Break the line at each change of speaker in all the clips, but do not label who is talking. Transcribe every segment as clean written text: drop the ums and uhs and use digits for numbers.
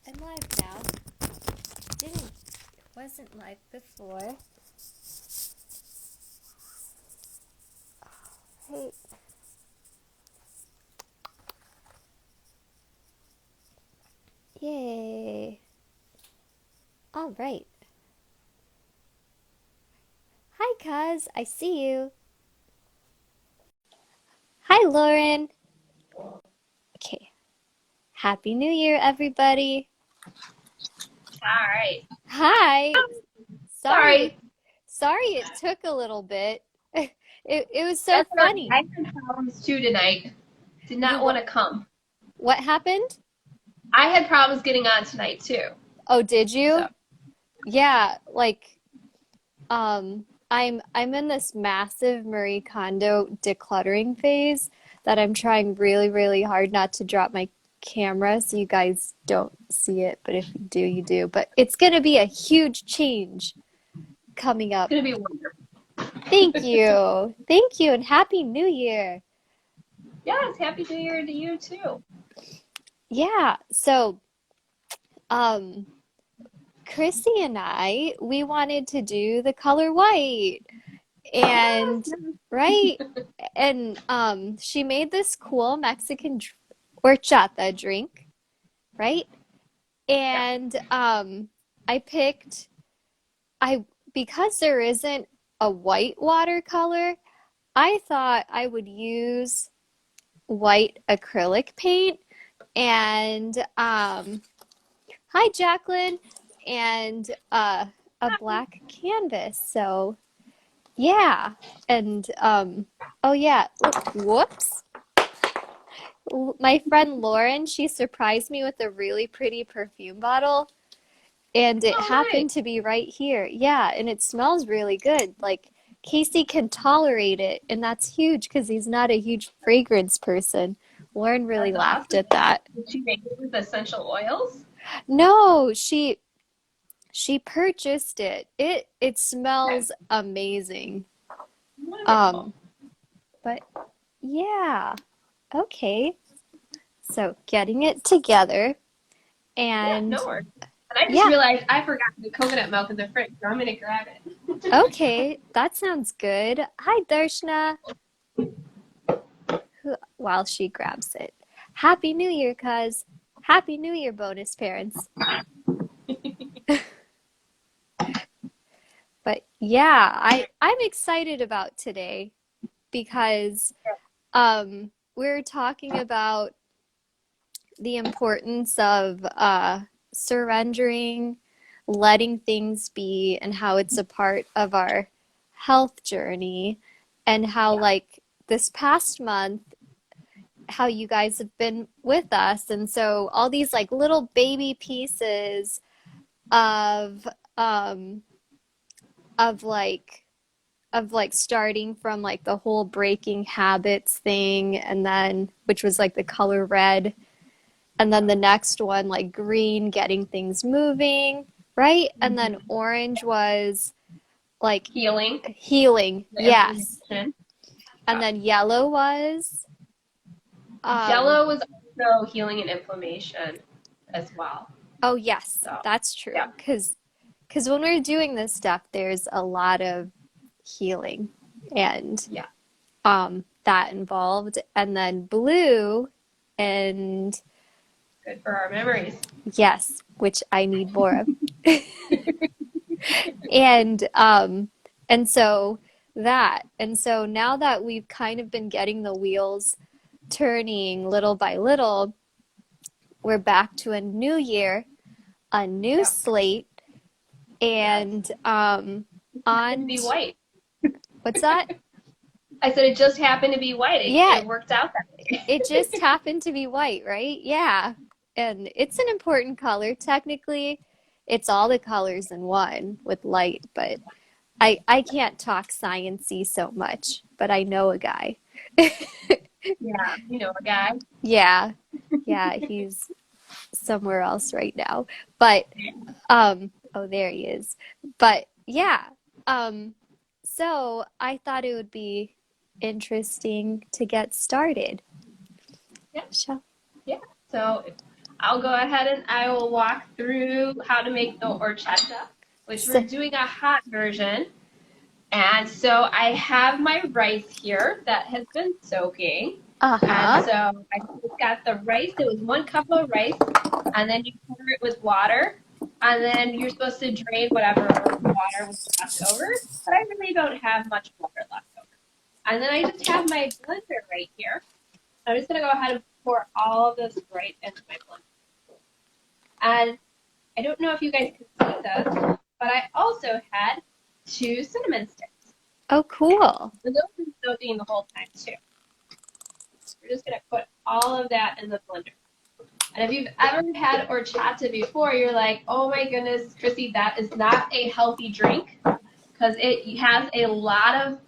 I'm live now. It wasn't live before. Hey. Yay. All right. Hi, cuz. I see you. Hi, Lauren. Okay. Happy New Year, everybody.
All right.
Hi. Sorry.
Sorry.
Sorry it took a little bit. It was so
That's all right.
funny.
I had problems too tonight. Did
You
not want
what?
to come.
What happened?
I had problems getting on tonight too.
Oh, did
So
you? Yeah, I'm in this massive Marie Kondo decluttering phase that I'm trying really, really hard not to drop my camera so you guys don't see it, but if you do, you do. But it's gonna be a huge change coming
it's
up.
gonna be wonderful.
Thank you. Thank you, and Happy New Year.
Yes, happy New Year to you too.
Yeah, so um Chrissy and we wanted to do the color white.
Yes,
And
yes.
right, and she made this cool Mexican horchata drink, right?
Yeah.
And I picked I because there isn't a white watercolor, I thought I would use white acrylic paint and hi Jacqueline, and a black canvas. So yeah, and oh yeah, whoops. My friend Lauren, she surprised me with a really pretty perfume bottle, and it
Oh,
happened
nice.
to be right here. Yeah, and it smells really good. Like Casey can tolerate it, and that's huge because he's not a huge fragrance person. Lauren really
That's
laughed
awesome.
at that.
Did she make it with essential oils?
No, she purchased it. It
Okay.
smells amazing.
Wonderful.
Um, but yeah, okay. So getting it together
Yeah,
and
no worries. And I just
yeah,
realized I forgot the coconut milk in the fridge, so I'm gonna grab it.
okay, that sounds good. Hi, Darshna, while she grabs it. Happy New Year, cuz. Happy New Year, bonus parents. But yeah, I'm excited about today because we're talking about the importance of surrendering, letting things be, and how it's a part of our health journey, and how,
Yeah.
like, this past month, how you guys have been with us. And so, all these, like, little baby pieces of, um, of like, of like starting from like the whole breaking habits thing, and then which was like the color red, and then the next one like green, getting things moving, right? And then
Mhm.
orange was like
Healing,
healing,
the
yes.
inflammation.
And
Yeah.
then yellow was um
Jello was also healing and inflammation as well.
oh yes,
So,
that's
yeah,
true, because when we're doing this stuff there's a lot of healing and
yeah.
that involved. And then blue, and
Good for our memories.
yes, which I need more of. And so and so now that we've kind of been getting the wheels turning little by little, we're back to a new year, a new
Yep.
slate,
Yes.
and
It happened to
on
be
t-
white.
what's that?
I said it just happened to be white.
Yeah,
It worked out that
it just
way.
happened to be white, right? Yeah. And it's an important color. Technically, it's all the colors in one with light, but I can't talk science-y so much, but I know a guy.
Yeah, you know a guy.
Yeah. Yeah, he's somewhere else right now. But oh, there he is. But yeah. Um so I thought it would be interesting to get started.
Yeah,
Shall
yeah. So I'll go ahead and I will walk through how to make the horchata, which we're
So,
doing a hot version. And so I have my rice here that has been soaking. And
uh-huh.
so I just got the rice. It was 1 cup of rice. And then you cover it with water. And then you're supposed to drain whatever water was left over. But I really don't have much water left over. And then I just have my blender right here. I'm just going to go ahead and pour all of this right into my blender. And I don't know if you guys can see this, but I also had 2 cinnamon sticks.
Oh, cool.
So those have been soaking the whole time too. We're just gonna put all of that in the blender. And if you've ever had horchata before, you're like, oh my goodness, Chrissy, that is not a healthy drink because it has a lot of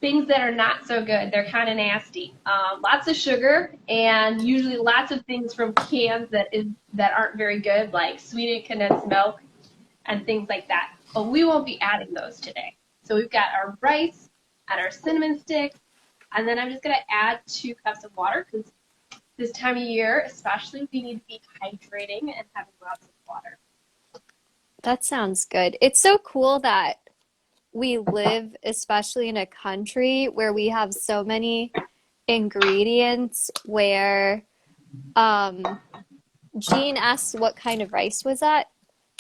things that are not so good. They're kind of nasty. Lots of sugar and usually lots of things from cans that aren't very good, like sweetened condensed milk and things like that. But we won't be adding those today. So we've got our rice and our cinnamon sticks, and then I'm just gonna add 2 cups of water because this time of year, especially, we need to be hydrating and having lots of water.
That sounds good. It's so cool that we live, especially in a country where we have so many ingredients where um Jean asked what kind of rice was that?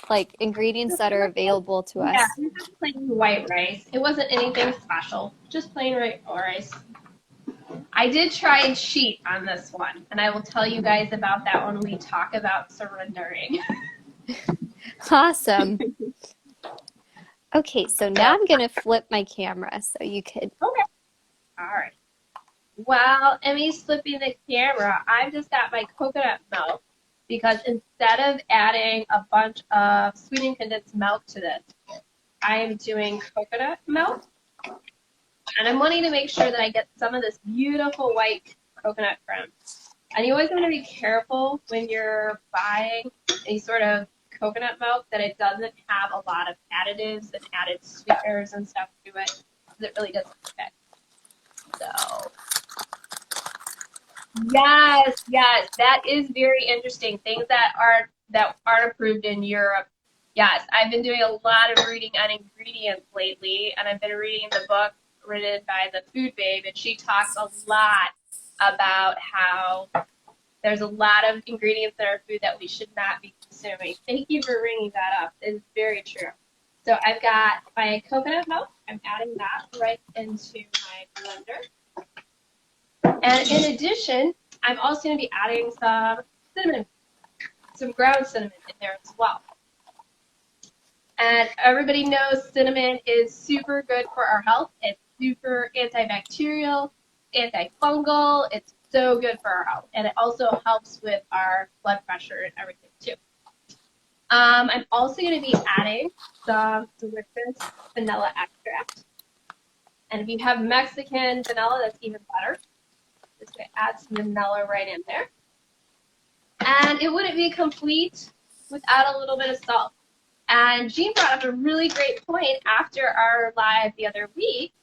Like ingredients that are available to
Yeah,
us.
just plain white rice. It wasn't anything special, just plain white rice. I did try and cheat on this one, and I will tell you guys about that when we talk about surrendering.
Awesome. Okay, so
So,
now I'm gonna flip my camera so you could.
okay, all right. While Emmy's flipping the camera, I've just got my coconut milk because instead of adding a bunch of sweetened condensed milk to this, I am doing coconut milk. And I'm wanting to make sure that I get some of this beautiful white coconut creme. And you always want to be careful when you're buying any sort of coconut milk that it doesn't have a lot of additives and added sweeteners and stuff to it, because it really doesn't fit. So yes, that is very interesting. Things that aren't approved in Europe. Yes, I've been doing a lot of reading on ingredients lately, and I've been reading the book written by the Food Babe, and she talks a lot about how there's a lot of ingredients in our food that we should not be consuming. Thank you for bringing that up. It's very true. So I've got my coconut milk. I'm adding that right into my blender. And in addition, I'm also going to be adding some cinnamon, some ground cinnamon in there as well. And everybody knows cinnamon is super good for our health. It's super antibacterial, antifungal. It's so good for our health. And it also helps with our blood pressure and everything too. I'm also going to be adding some delicious vanilla extract. And if you have Mexican vanilla, that's even better. Just going to add some vanilla right in there. And it wouldn't be complete without a little bit of salt. And Jean brought up a really great point after our live the other week,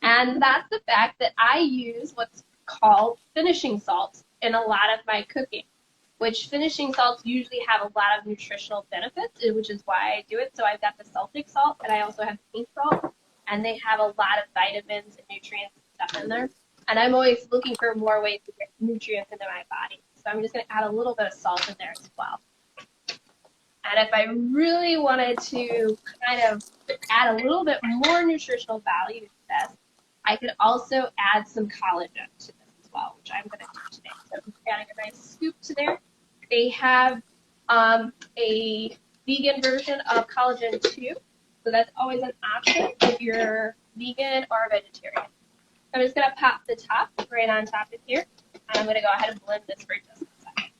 and that's the fact that I use what's called finishing salts in a lot of my cooking, which finishing salts usually have a lot of nutritional benefits, which is why I do it. So I've got the Celtic salt, and I also have pink salt, and they have a lot of vitamins and nutrients and stuff in there. And I'm always looking for more ways to get nutrients into my body. So I'm just going to add a little bit of salt in there as well. And if I really wanted to kind of add a little bit more nutritional value to this, I could also add some collagen to this as well, which I'm going to do today. So I'm adding a nice scoop to there. They have a vegan version of collagen too, so that's always an option if you're vegan or vegetarian. I'm just going to pop the top right on top of here, and I'm going to go ahead and blend this for just a second.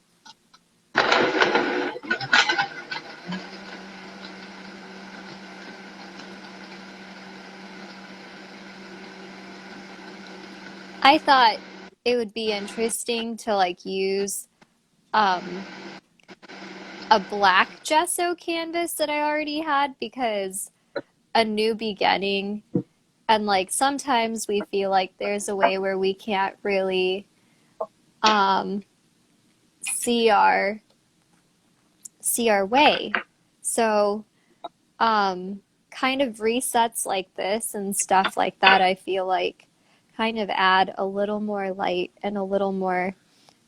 I thought it would be interesting to like use um a black gesso canvas that I already had because a new beginning and like sometimes we feel like there's a way where we can't really um see our way. So, kind of resets like this and stuff like that, I feel like kind of add a little more light and a little more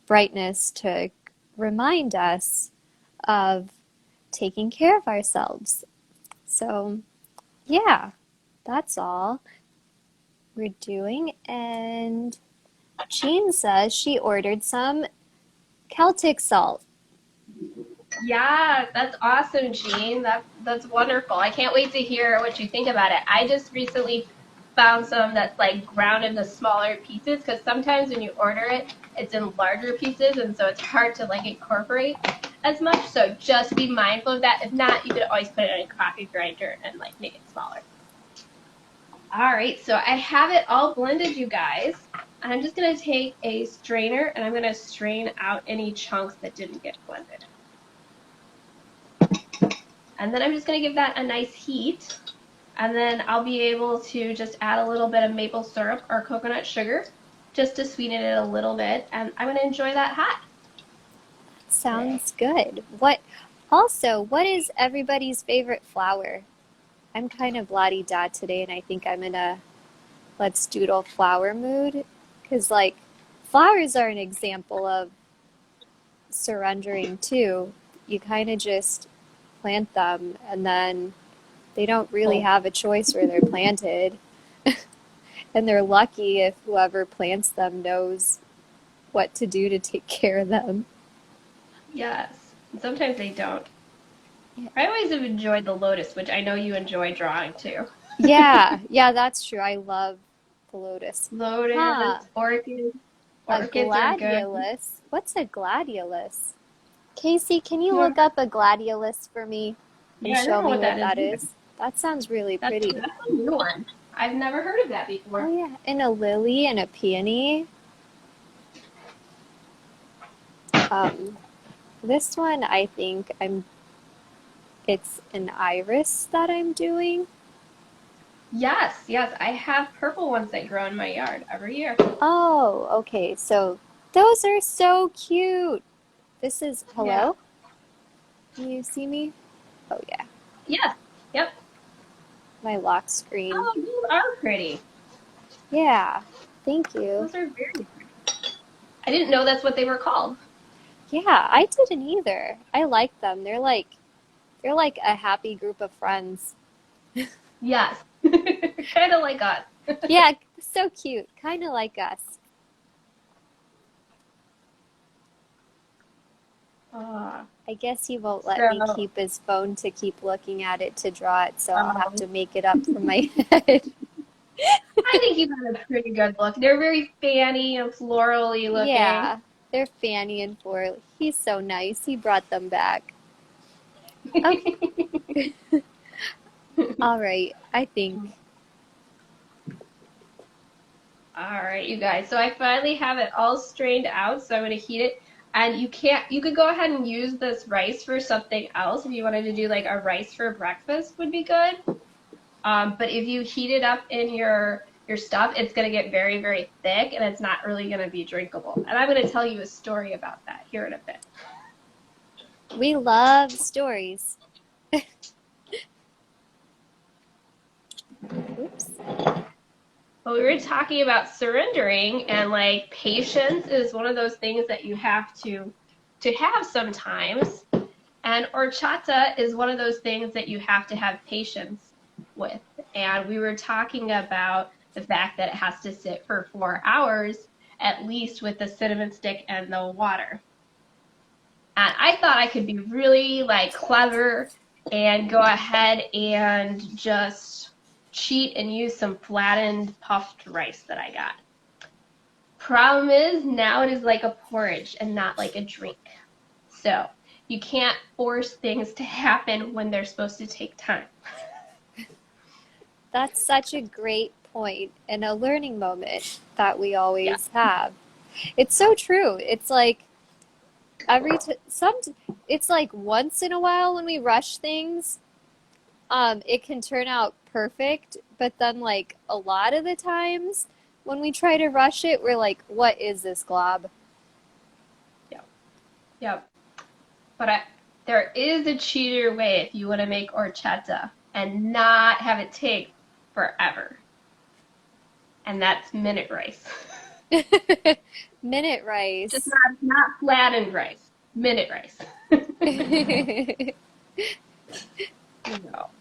brightness to remind us of taking care of ourselves. So, yeah, that's all we're doing. And Jean says she ordered some Celtic salt.
Yeah, that's awesome, Jean. That's wonderful. I can't wait to hear what you think about it. I just recently found some that's like ground into smaller pieces because sometimes when you order it, it's in larger pieces and so it's hard to like incorporate as much. So just be mindful of that. If not, you could always put it in a coffee grinder and like make it smaller. All right, so I have it all blended, you guys. I'm just gonna take a strainer and I'm gonna strain out any chunks that didn't get blended. And then I'm just going to give that a nice heat. And then I'll be able to just add a little bit of maple syrup or coconut sugar just to sweeten it a little bit. And I'm going to enjoy that hot.
Sounds good. What is everybody's favorite flower? I'm kind of la-di-da today, and I think I'm in a let's doodle flower mood. Because, like, flowers are an example of surrendering too. You kind of just plant them, and then they don't really
Oh,
have a choice where they're planted. And they're lucky if whoever plants them knows what to do to take care of them.
yes. Sometimes they don't.
Yeah,
I always have enjoyed the lotus, which I know you enjoy drawing too.
yeah, that's true. I love the lotus.
Lotus,
Huh,
orchids.
a
Orchids are good.
gladiolus. What's a gladiolus? Casey, can you
Yeah,
look up a gladiolus for me and
I don't
show
know
me
what
what
that is
that
either.
is? That sounds really pretty.
That's a new one. I've never heard of that
Oh
before.
yeah, and a lily and a peony. Um, this one I think it's an iris that I'm doing.
Yes, yes, I have purple ones that grow in my yard every year.
Oh, okay. So those are so cute. This is,
Yeah.
hello? Can you see me? Oh yeah,
Yes. Yep.
my lock screen.
Oh, these are pretty.
Yeah, thank you.
Those are very pretty. I didn't know that's what they were called.
Yeah, I didn't either. I like them. They're like a happy group of friends.
Yes. Kind of like us.
Yeah, so cute. Kind of like us.
Uh,
I guess he won't let me
so,
keep his phone to keep looking at it to draw it, so I'll have
um,
to make it up from my head.
I think you got a pretty good look. They're very fanny and florally looking.
Yeah, they're Fanny and Four. He's so nice. He brought them back. Okay, all right. I think.
All right, you guys. So I finally have it all strained out. So I'm going to heat it. And you could go ahead and use this rice for something else. If you wanted to do like a rice for breakfast would be good. But if you heat it up in your stuff, it's going to get very, very thick and it's not really going to be drinkable. And I'm going to tell you a story about that here in a bit.
We love stories. Oops.
But we were talking about surrendering and like patience is one of those things that you have to have sometimes. And horchata is one of those things that you have to have patience with. And we were talking about the fact that it has to sit for 4 hours at least with the cinnamon stick and the water. And I thought I could be really like clever and go ahead and just cheat and use some flattened puffed rice that I got. Problem is now it is like a porridge and not like a drink. So you can't force things to happen when they're supposed to take time.
That's such a great point and a learning moment that we
Yeah.
always have. It's so true. It's like every t some it's like once in a while when we rush things, it can turn out perfect, but then like a lot of the times when we try to rush it, we're like, what is this glob?
Yeah. Yep. But there is a cheater way if you want to make horchata and not have it take forever. And that's minute rice.
Minute
Just
rice.
not flattened rice. Minute rice. No.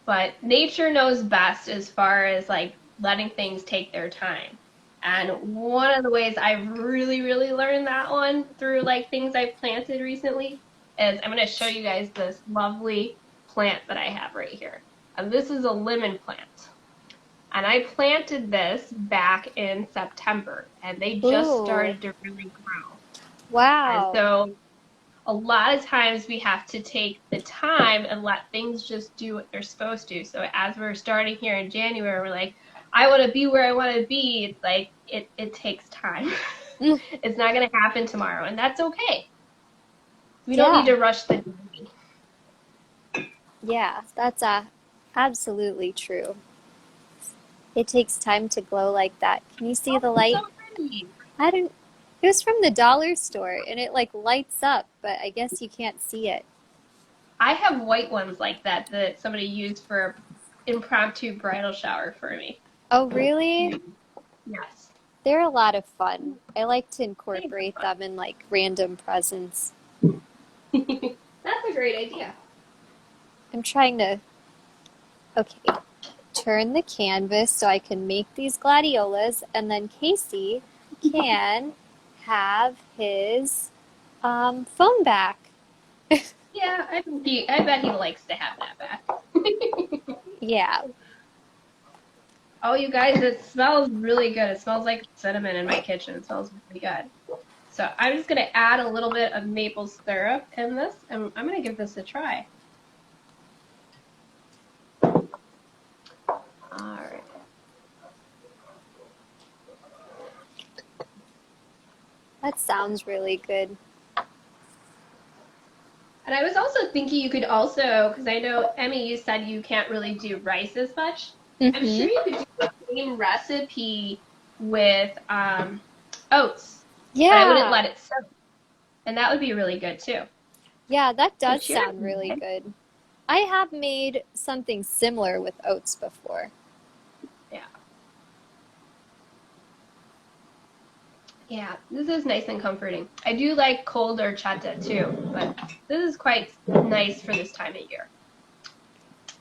But nature knows best as far as like letting things take their time. And one of the ways I've really, really learned that one through like things I've planted recently is I'm going to show you guys this lovely plant that I have right here. And this is a lemon plant. And I planted this back in September and they just
Ooh,
started to really grow. And
wow.
so a lot of times we have to take the time and let things just do what they're supposed to. So as we're starting here in January, we're like, I want to be where I want to be. It's like it takes time.
Mm,
It's not going to happen tomorrow, and that's okay. We don't need
yeah,
to rush the journey.
yeah, that's absolutely true. It takes time to glow like that. Can you see
Oh,
the
it's so
light?
pretty.
I don't, it was from the dollar store and it like lights up, but I guess you can't see it.
I have white ones like that that somebody used for impromptu bridal shower for me.
Oh, really?
Yes.
They're a lot of fun. I like to
Thanks.
incorporate them in like random presents.
That's a great idea.
I'm trying to, okay, turn the canvas so I can make these gladiolas, and then Casey can have his phone back.
Yeah, I bet he likes to have that back.
Yeah,
Oh, you guys, it smells really good. It smells like cinnamon in my kitchen. It smells really good. So I'm just going to add a little bit of maple syrup in this, and I'm going to give this a try. All right.
that sounds really good.
And I was also thinking you could also, because I know, Emmy, you said you can't really do rice as much. I'm
Mm-hmm.
sure you could do the same recipe with oats, but I wouldn't
Yeah,
let it soak. And that would be really good too.
yeah, that
So
does
cheers.
sound really good. I have made something similar with oats before.
Yeah. Yeah, this is nice and comforting. I do like cold horchata too, but this is quite nice for this time of year.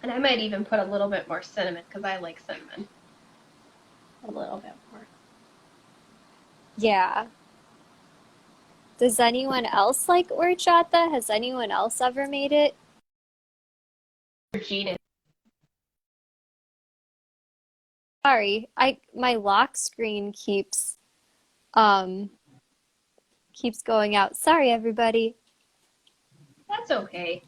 And I might even put a little bit more cinnamon because I like cinnamon a little bit more.
Yeah. Does anyone else like horchata? Has anyone else ever made it?
Gina,
Sorry, I my lock screen um keeps going out. Sorry, everybody.
that's okay.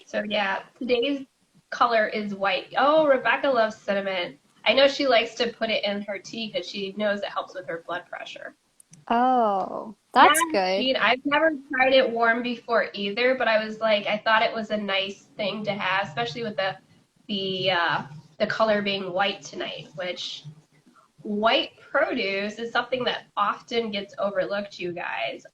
So yeah, today's color is white. Oh, Rebecca loves cinnamon. I know she likes to put it in her tea because she knows it helps with her blood pressure.
Oh,
Yeah,
that's good.
Gene, I've never tried it warm before either, but I was like, I thought it was a nice thing to have, especially with the uh, the color being white tonight, which white produce is something that often gets overlooked, you guys.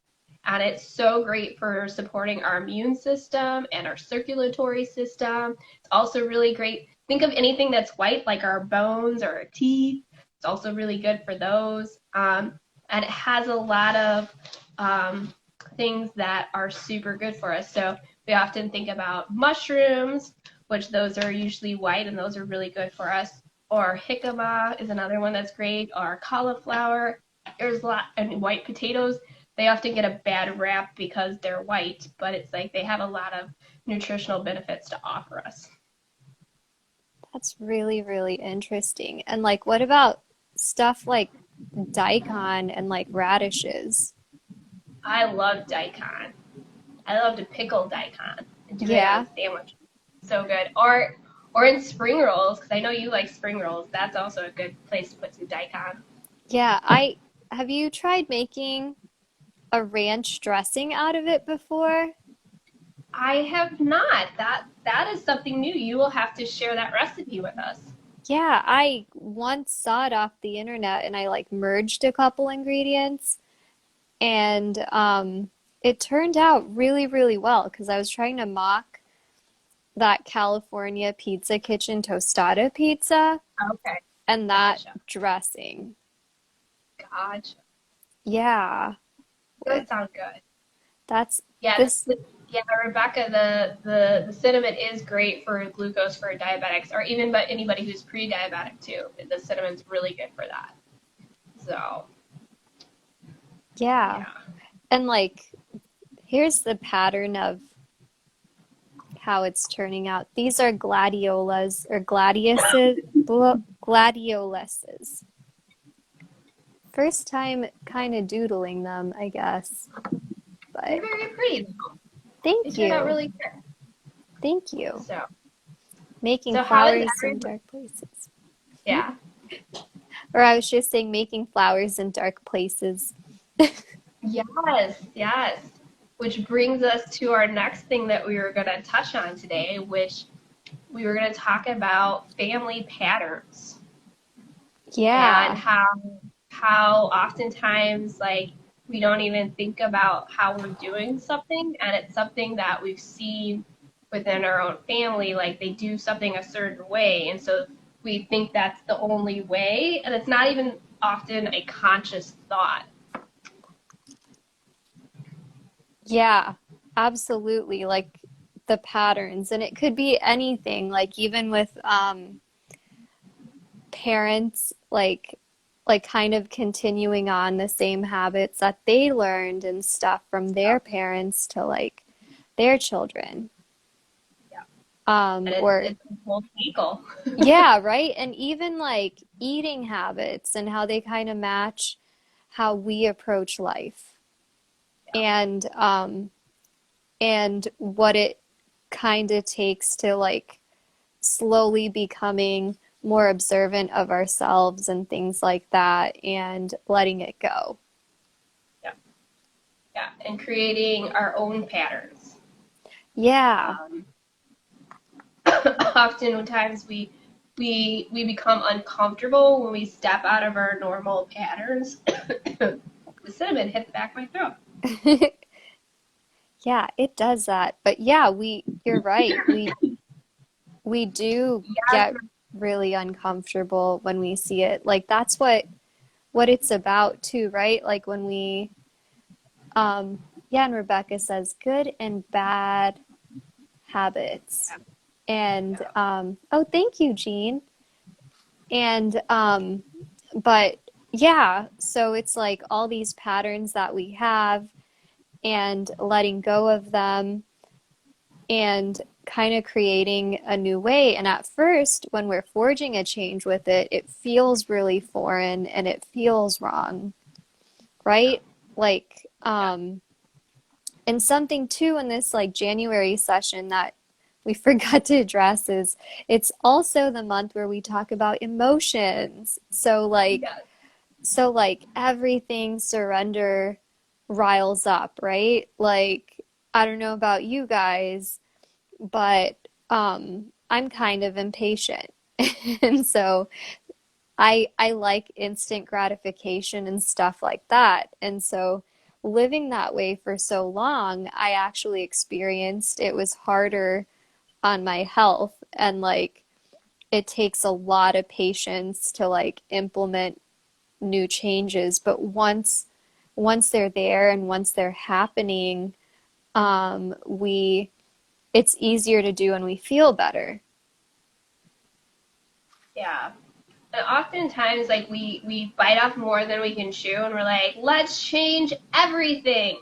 And it's so great for supporting our immune system and our circulatory system. It's also really great. Think of anything that's white, like our bones or our teeth. It's also really good for those. And it has a lot of um, things that are super good for us. So we often think about mushrooms, which those are usually white and those are really good for us. Or jicama is another one that's great. Or cauliflower. There's a lot, and white potatoes. They often get a bad rap because they're white, but it's like they have a lot of nutritional benefits to offer us.
That's really, really interesting. And like, what about stuff like daikon and like radishes?
I love daikon. I love to pickle daikon and do it
Yeah,
on sandwiches. So good. Or in spring rolls, because I know you like spring rolls. That's also a good place to put some daikon.
yeah. I have you tried making a ranch dressing out of it before?
I have not. That is something new. You will have to share that recipe with us.
Yeah, I once saw it off the internet and I like merged a couple ingredients And it turned out really, really well because I was trying to mock that California Pizza Kitchen tostada pizza
Okay,
and that
gotcha,
dressing.
gotcha.
Yeah,
Does
with
sound good.
that's
Yeah,
this.
yeah, Rebecca, the cinnamon is great for glucose for diabetics, or even but anybody who's pre-diabetic too. The cinnamon's really good for that. So
Yeah.
yeah,
And like, here's the pattern of how it's turning out. These are gladiolas or gladioluses. First time kind of doodling them, I guess.
they're
But
very pretty though. They
thank
turned out
you.
really good.
Thank you.
So
Making
so how is
flowers in
every
dark places.
yeah.
Or I was just saying making flowers in dark places.
Yes, yes. Which brings us to our next thing that we were going to touch on today, which we were going to talk about family patterns and
Yeah.
how oftentimes like we don't even think about how we're doing something, and it's something that we've seen within our own family, like they do something a certain way, and so we think that's the only way, and it's not even often a conscious thought.
Yeah. Absolutely. Like the patterns. And it could be anything, like even with parents like kind of continuing on the same habits that they learned and stuff from their parents to like their children.
Yeah. And
Or
it's a whole cycle.
yeah, right? And even like eating habits and how they kind of match how we approach life.
Yeah.
And what it kind of takes to like slowly becoming more observant of ourselves and things like that and letting it go.
Yeah. Yeah. And creating our own patterns.
Yeah.
Um, Oftentimes we become uncomfortable when we step out of our normal patterns. The cinnamon hit the back of my throat.
Yeah, it does that. But yeah, you're right. We do
Yeah.
get really uncomfortable when we see it. Like that's what it's about too, right? Like when we yeah, and Rebecca says good and bad habits. And
Yeah.
oh, thank you, Jean. And but yeah, so it's like all these patterns that we have and letting go of them and kind of creating a new way. And at first, when we're forging a change with it, it feels really foreign and it feels wrong,
Yeah.
right? Like,
Yeah.
and something too in this like January session that we forgot to address is it's also the month where we talk about emotions.
Yeah.
So like everything surrender riles up, right? Like, I don't know about you guys, but I'm kind of impatient. And so I like instant gratification and stuff like that. And so living that way for so long, I actually experienced it was harder on my health and like it takes a lot of patience to like implement new changes, but once they're there and once they're happening, we it's easier to do and we feel better.
Yeah. And oftentimes, like we bite off more than we can chew, and we're like, let's change everything.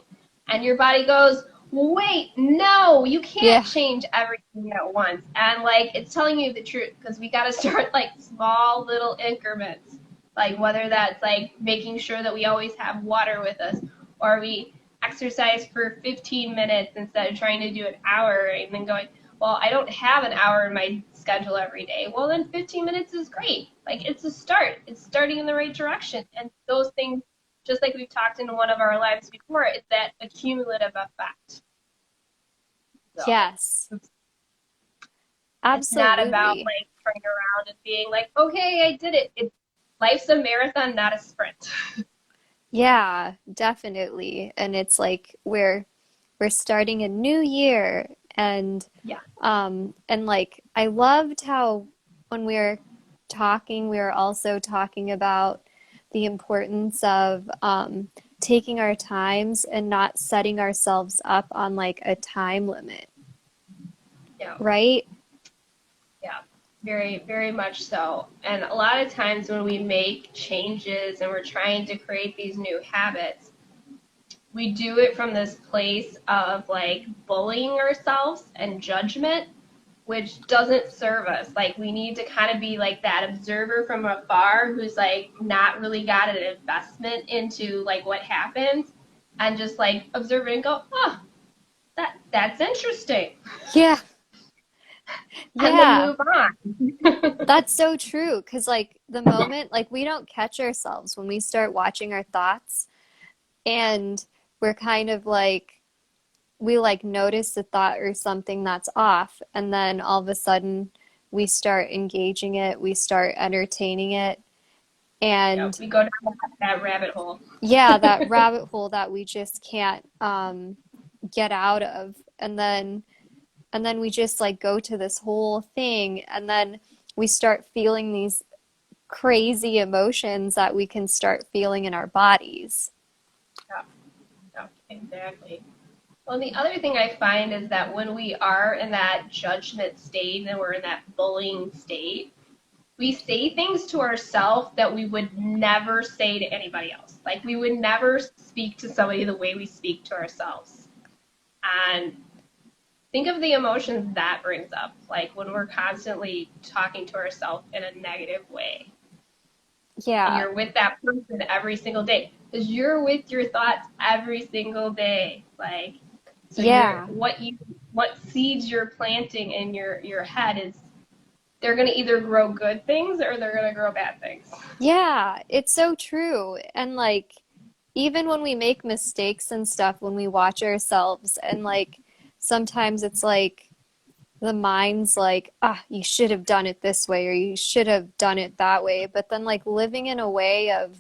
And your body goes, wait, no, you can't
Yeah.
change everything at once. And like it's telling you the truth because we got to start like small little increments. Like whether that's like making sure that we always have water with us, or we exercise for 15 minutes instead of trying to do an hour and then going, well, I don't have an hour in my schedule every day. Well, then 15 minutes is great. Like it's a start. It's starting in the right direction. And those things, just like we've talked in one of our lives before, it's that accumulative effect. So
Yes.
it's not about
Absolutely.
like turning around and being like, okay, I did it. Life's a marathon, not a sprint.
Yeah, definitely. And it's like we're starting a new year
Yeah.
and like I loved how when we were talking, we were also talking about the importance of taking our times and not setting ourselves up on like a time limit,
Yeah.
right?
Yeah, very, very much so. And a lot of times when we make changes and we're trying to create these new habits, we do it from this place of like bullying ourselves and judgment, which doesn't serve us. Like we need to kind of be like that observer from afar who's like not really got an investment into like what happens and just like observe it and go, oh, that's interesting.
Yeah.
And then
Yeah.
move on.
That's so true. 'Cause like the moment like we don't catch ourselves when we start watching our thoughts and we're kind of like we like notice a thought or something that's off, and then all of a sudden we start engaging it, we start entertaining it,
Yeah,
and
we go down that rabbit hole.
yeah, that rabbit hole that we just can't get out of, and then we just like go to this whole thing, and then we start feeling these crazy emotions that we can start feeling in our bodies.
Yeah, yeah, exactly. Well, the other thing I find is that when we are in that judgment state and we're in that bullying state, we say things to ourselves that we would never say to anybody else. Like we would never speak to somebody the way we speak to ourselves. And think of the emotions that brings up, like when we're constantly talking to ourselves in a negative way. And
Yeah,
you're with that person every single day because you're with your thoughts every single day. Like, so you're
yeah.
what seeds you're planting in your head is they're going to either grow good things or they're going to grow bad things.
Yeah, it's so true. And like, even when we make mistakes and stuff, when we watch ourselves, and like, sometimes it's like the mind's like, ah, you should have done it this way, or you should have done it that way. But then, like, living in a way of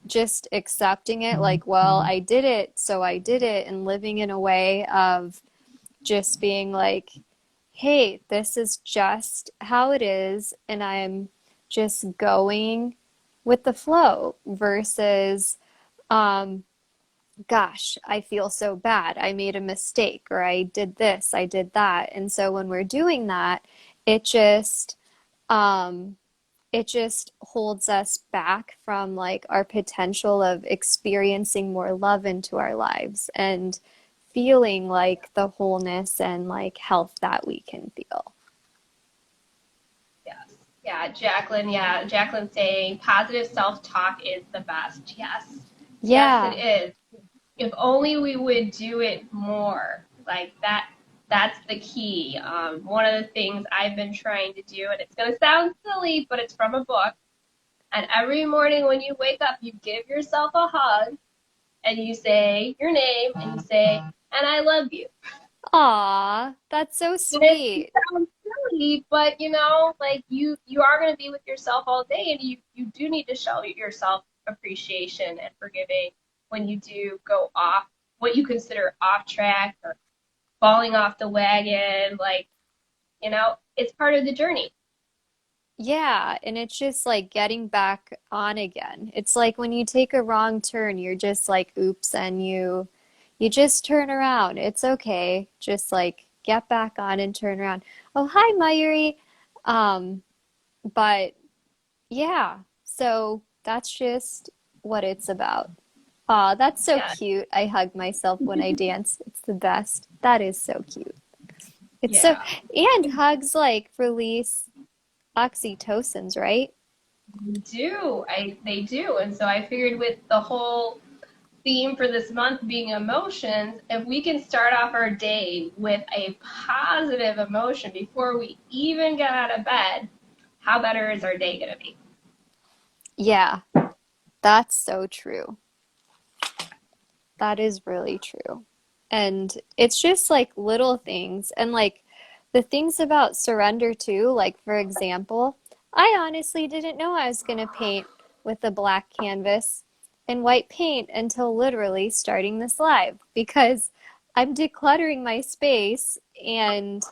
just accepting it, like, well, I did it, so I did it, and living in a way of just being like, hey, this is just how it is, and I'm just going with the flow versus, um, gosh, I feel so bad. I made a mistake, or I did this, I did that. And so when we're doing that, it just, um, it just holds us back from like our potential of experiencing more love into our lives and feeling like the wholeness and like health that we can feel.
Yes. Yeah, Jacqueline. Yeah, Jacqueline saying positive self-talk is the best. Yes. Yes, it
Yeah.
is. If only we would do it more. Like that that's the key. One of the things I've been trying to do, and it's going to sound silly, but it's from a book. And every morning when you wake up, you give yourself a hug and you say your name and you say, and I love you.
Aw, that's so
And it
sweet.
sounds silly, but like you are going to be with yourself all day, and you do need to show yourself appreciation and forgiving when you do go off what you consider off track or falling off the wagon. Like it's part of the journey.
Yeah, and it's just like getting back on again. It's like when you take a wrong turn, you're just like, oops, and you just turn around. It's okay. Just like get back on and turn around. Oh, hi, Mayuri. Um, but yeah, so that's just what it's about. Aw, that's so
Yeah,
cute. I hug myself when I dance. It's the best. That is so cute. It's so,
yeah,
and hugs like release oxytocins, right?
they do, and so I figured with the whole theme for this month being emotions, if we can start off our day with a positive emotion before we even get out of bed, how better is our day going to be?
Yeah, that's so true. That is really true. And it's just like little things. And like the things about surrender too, like for example, I honestly didn't know I was going to paint with a black canvas. in white paint until literally starting this live because I'm decluttering my space and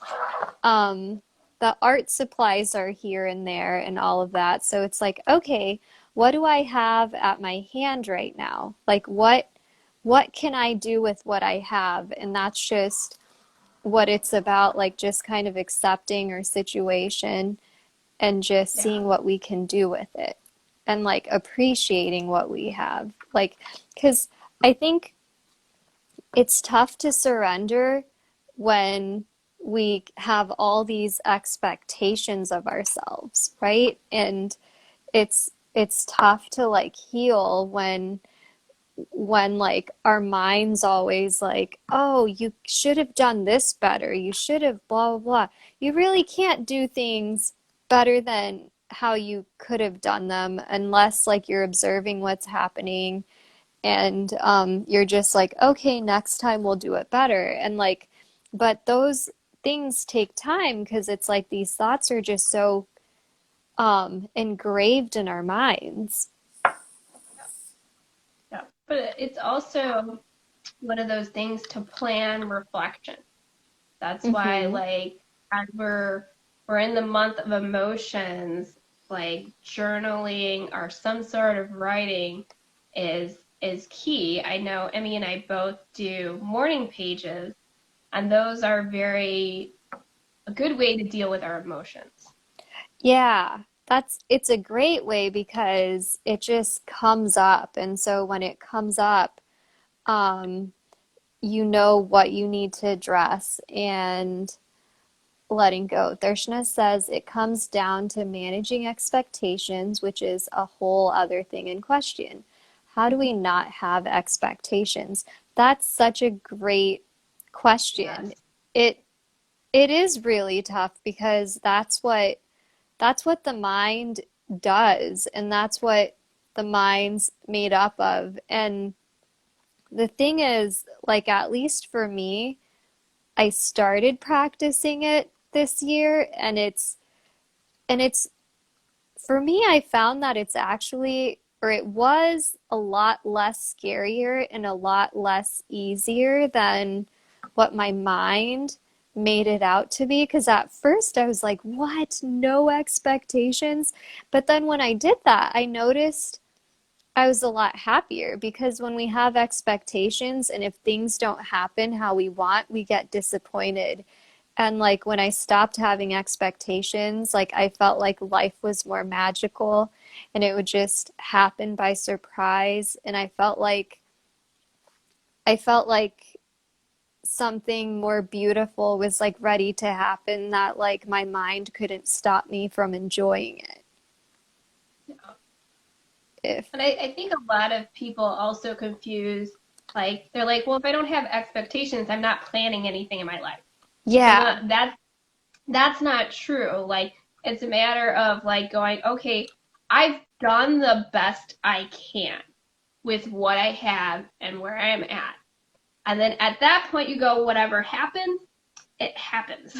the art supplies are here and there and all of that. So it's like, okay, what do I have at my hand right now? Like what can I do with what I have? And that's just what it's about, like just kind of accepting our situation and just
Yeah.
seeing what we can do with it and like appreciating what we have. Like, because I think it's tough to surrender when we have all these expectations of ourselves, right? And it's tough to like heal when like our mind's always like, oh, you should have done this better. You should have blah blah blah. You really can't do things better than how you could have done them unless like you're observing what's happening and you're just like, okay, next time we'll do it better. And like, but those things take time because it's like these thoughts are just so engraved in our minds.
Yeah. But it's also one of those things to plan reflection. That's why,
Hmm.
like, as we're in the month of emotions, like journaling or some sort of writing is key. I know Emmy and I both do morning pages, and those are very a good way to deal with our emotions.
Yeah, it's a great way because it just comes up. And so when it comes up, um, you know what you need to address and letting go. Darshana says it comes down to managing expectations, which is a whole other thing in question. How do we not have expectations? That's such a great question.
Yes.
It it is really tough because that's what the mind does, and that's what the mind's made up of. And the thing is, like, at least for me, I started practicing it this year, and it's for me, I found that it's actually, or it was a lot less scarier and a lot less easier than what my mind made it out to be. Because at first I was like, what? No expectations. But then when I did that, I noticed I was a lot happier because when we have expectations and if things don't happen how we want, we get disappointed. And like when I stopped having expectations, like I felt like life was more magical and it would just happen by surprise. And I felt like something more beautiful was like ready to happen that like my mind couldn't stop me from enjoying it. If
And I think a lot of people also confuse, like, they're like, well, if I don't have expectations, I'm not planning anything in my life. And
yeah,
that's not true. Like, it's a matter of like going, okay, I've done the best I can with what I have and where I am at. And then at that point, you go, whatever happens, it happens.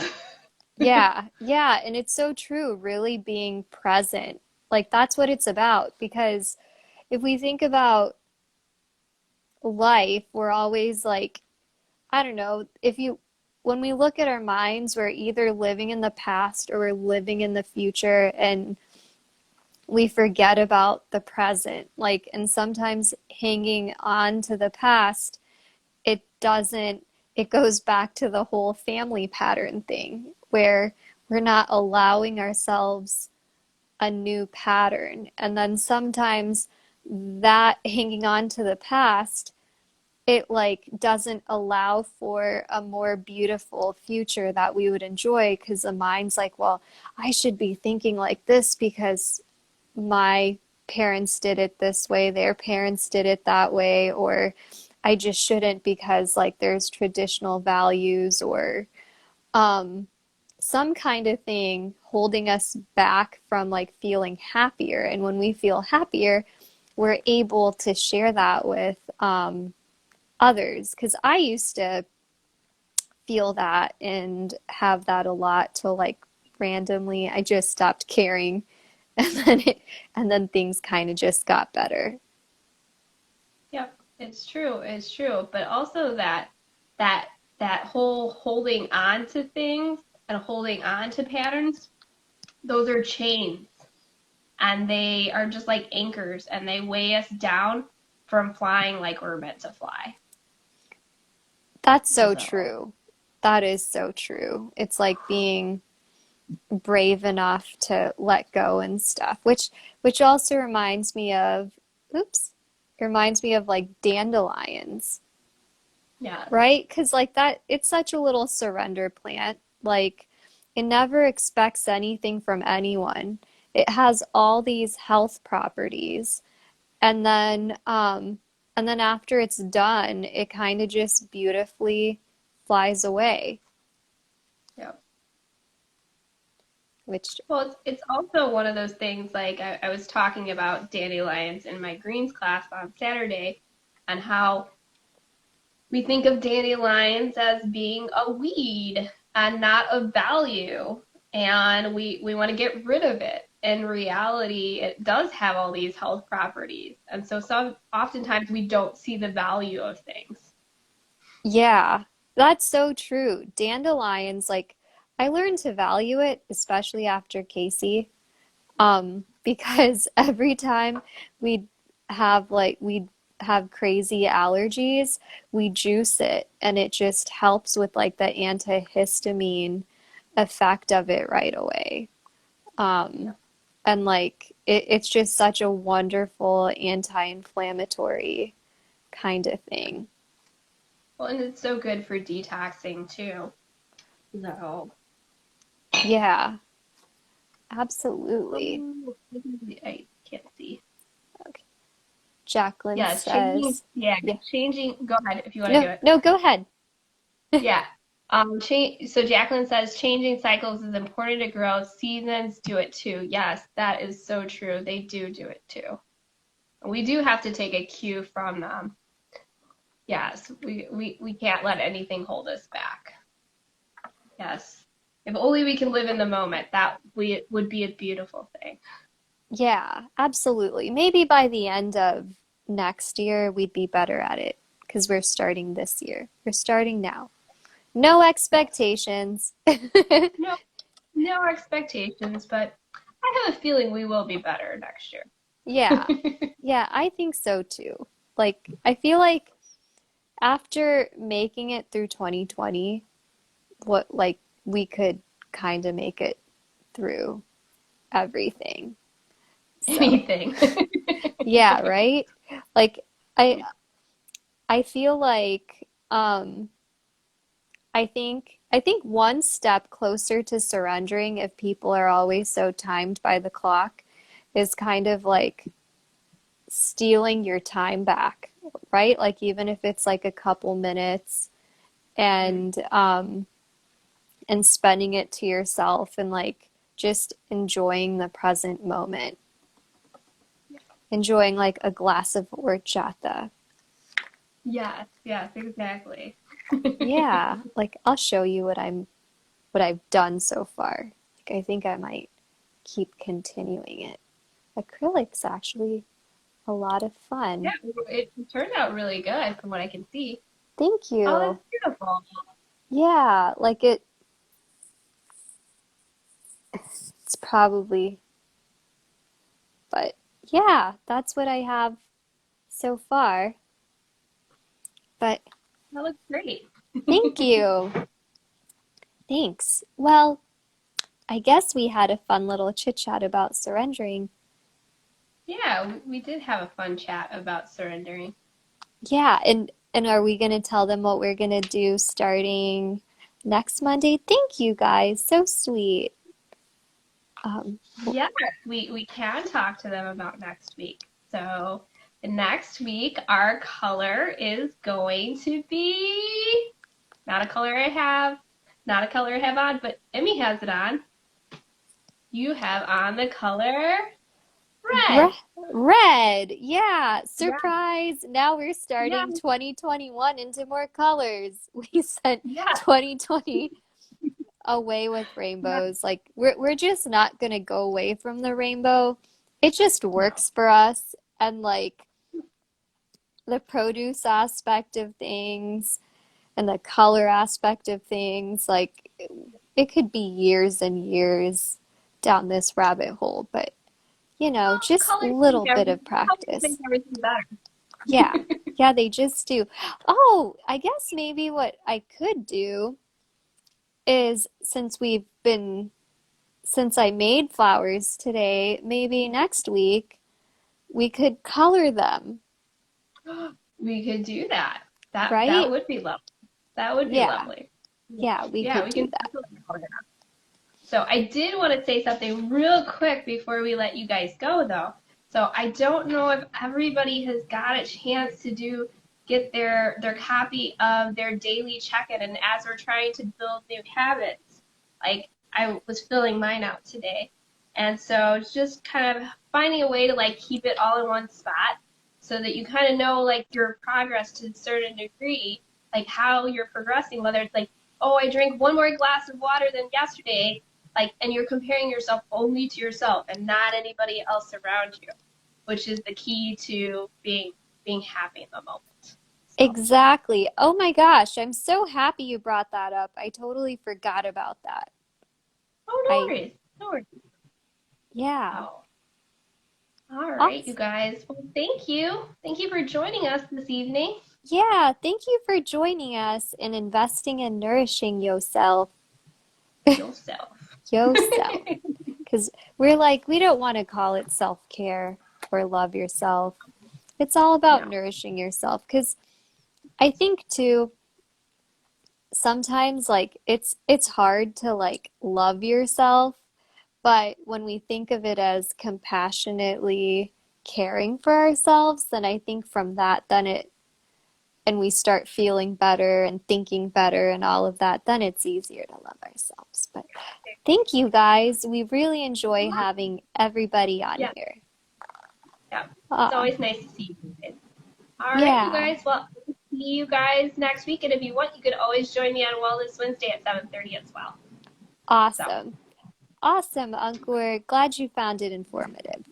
yeah, yeah, and it's so true, really being present. Like that's what it's about because if we think about life, we're always like, I don't know, if you when we look at our minds, we're either living in the past or we're living in the future and we forget about the present. Like, and sometimes hanging on to the past, it doesn't, it goes back to the whole family pattern thing where we're not allowing ourselves a new pattern. And then sometimes that hanging on to the past, it like doesn't allow for a more beautiful future that we would enjoy because the mind's like, well, I should be thinking like this because my parents did it this way, their parents did it that way, or I just shouldn't because like there's traditional values or um some kind of thing holding us back from like feeling happier. And when we feel happier, we're able to share that with others. Because I used to feel that and have that a lot till like randomly I just stopped caring and then things kind of just got better.
It's true. It's true. But also that that whole holding on to things and holding on to patterns, those are chains and they are just like anchors and they weigh us down from flying like we're meant to fly.
That's so
So,
true. That is so true. It's like being brave enough to let go and stuff, which also reminds me of, oops, it reminds me of like dandelions,
yeah.
right? Because like that, it's such a little surrender plant. Like it never expects anything from anyone. It has all these health properties, and then after it's done, it kind of just beautifully flies away,
Yeah.
which,
Well, it's also one of those things like I was talking about dandelions in my greens class on Saturday and how we think of dandelions as being a weed and not of value, and we want to get rid of it. In reality, it does have all these health properties, and so some oftentimes we don't see the value of things.
yeah, that's so true. Dandelions, like I learned to value it, especially after Casey, because every time we'd we'd have crazy allergies, we juice it and it just helps with like the antihistamine effect of it right away.
Yeah.
And like it's just such a wonderful anti-inflammatory kind of thing.
Well, and it's so good for detoxing too. So,
Yeah, absolutely.
I can't see.
Okay. Jacqueline
Yeah, it's changing.
says,
Yeah,
yeah.
changing. Go ahead if you want to
No,
do it.
no, go ahead.
Yeah. So Jacqueline says changing cycles is important to grow. Seasons do it too. Yes, that is so true. They do it too. We do have to take a cue from them. Yes, we can't let anything hold us back. Yes. If only we can live in the moment, that we would be a beautiful thing.
Yeah, absolutely. Maybe by the end of next year, we'd be better at it because we're starting this year. We're starting now. No expectations.
No, no expectations, but I have a feeling we will be better next year.
Yeah. Yeah, I think so too. Like, I feel like after making it through 2020, what like we could kind of make it through everything. So,
Anything.
yeah, right? Like I I feel like I think one step closer to surrendering if people are always so timed by the clock is kind of like stealing your time back, right? Like even if it's like a couple minutes and spending it to yourself and like just enjoying the present moment. Enjoying like a glass of horchata.
Yes, yes, exactly.
Yeah, like I'll show you what I've done so far. Like I think I might keep continuing it. Acrylic's actually a lot of
Yeah,
fun.
it turned out really good from what I can see.
Thank
Oh, that's
you.
beautiful.
Yeah, like it's probably, but yeah, that's what I have so far. But
That looks great.
thank you. Thanks. Well, I guess we had a fun little chit chat about surrendering.
Yeah, we did have a fun chat about surrendering.
Yeah, and are we gonna tell them what we're gonna do starting next Monday? Thank you guys. So sweet. Um,
Yes, we can talk to them about next week. So next week, our color is going to be not a color I have, not a color I have on, but Emmy has it on. You have on the color
re
red.
red. Yeah,
Yeah,
surprise. Now we're
yeah,
starting 2021 into more colors. We sent
yeah,
2020 away with
yeah.
rainbows. Like we're just not gonna go away from the rainbow. It just
No.
works for us. And like the produce aspect of things and the color aspect of things. Like it could be years and years down this rabbit hole, but just
Colors make
little bit
everything,
of
colors make
practice.
everything
Yeah.
better.
Yeah, they just do. Oh, I guess maybe what I could do is since I made flowers today, maybe next week we could color them,
We could do that. That
right?
would be lovely. That would be
Yeah.
lovely.
Yeah, we
Yeah,
could
we
do
can
that.
definitely color that. So I did want to say something real quick before we let you guys go, though. So I don't know if everybody has got a chance to get their copy of their daily check-in, and as we're trying to build new habits, like I was filling mine out today, and so it's just kind of finding a way to like keep it all in one spot, so that you kind of know like your progress to a certain degree, like how you're progressing, whether it's like, oh, I drank one more glass of water than yesterday, like, and you're comparing yourself only to yourself and not anybody else around you, which is the key to being happy in the moment. So,
Exactly. Oh my gosh, I'm so happy you brought that up. I totally forgot about that.
oh, no
I,
worries, no worries.
yeah.
Oh, all right, you
Awesome.
guys. Well, thank you for joining us this evening.
Yeah, thank you for joining us and investing in nourishing yourself.
Yourself.
Yourself. Because we don't want to call it self-care or love yourself. It's all about
No.
nourishing yourself. Because I think too, sometimes like it's hard to like love yourself, but when we think of it as compassionately caring for ourselves, then I think from that, then it and we start feeling better and thinking better and all of that, then it's easier to love ourselves. But thank you guys. We really enjoy having everybody on
Yeah,
here.
yeah. It's
Uh,
always nice to see you guys. All right, you
yeah,
guys. Well, see you guys next week, and if you want, you could always join me on Wellness Wednesday at 7:30 as well. So,
awesome. Awesome, Uncle. We're glad you found it informative.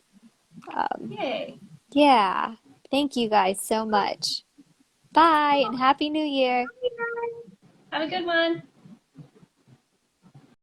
Um,
yay.
yeah, thank you guys so much. Bye and Happy New Year.
Have a good one.